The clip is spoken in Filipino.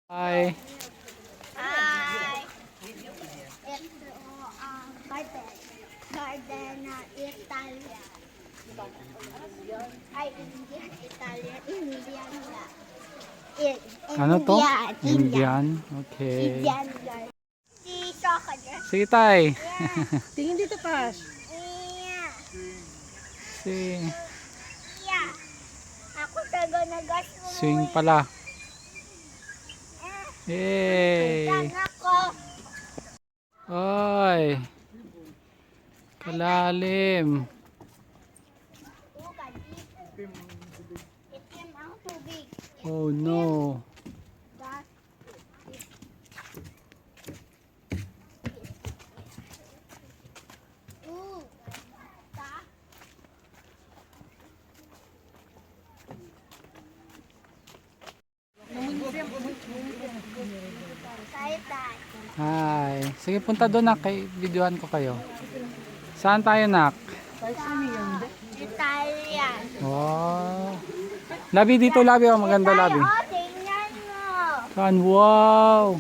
Hi. Hi. Ito ang garden na Italia. Ay, Indian, Italian, Indian na. Ano to? Indian. Okay. Indian garden. Si Chocolate. Sige tay. Tingin dito, Pash. Yeah. Si Yeah. Ako taga nagas mo. swing pala. Yay! Yan ako. Oy. Kalalim. Itim ang tubig. Oh no. Hi. Sige, punta doon nak. Kay videohan ko kayo. Saan tayo nak? Italian. Wow. Labi dito, labi. Oh, maganda labi. Oh, tingnan mo. Saan? Wow.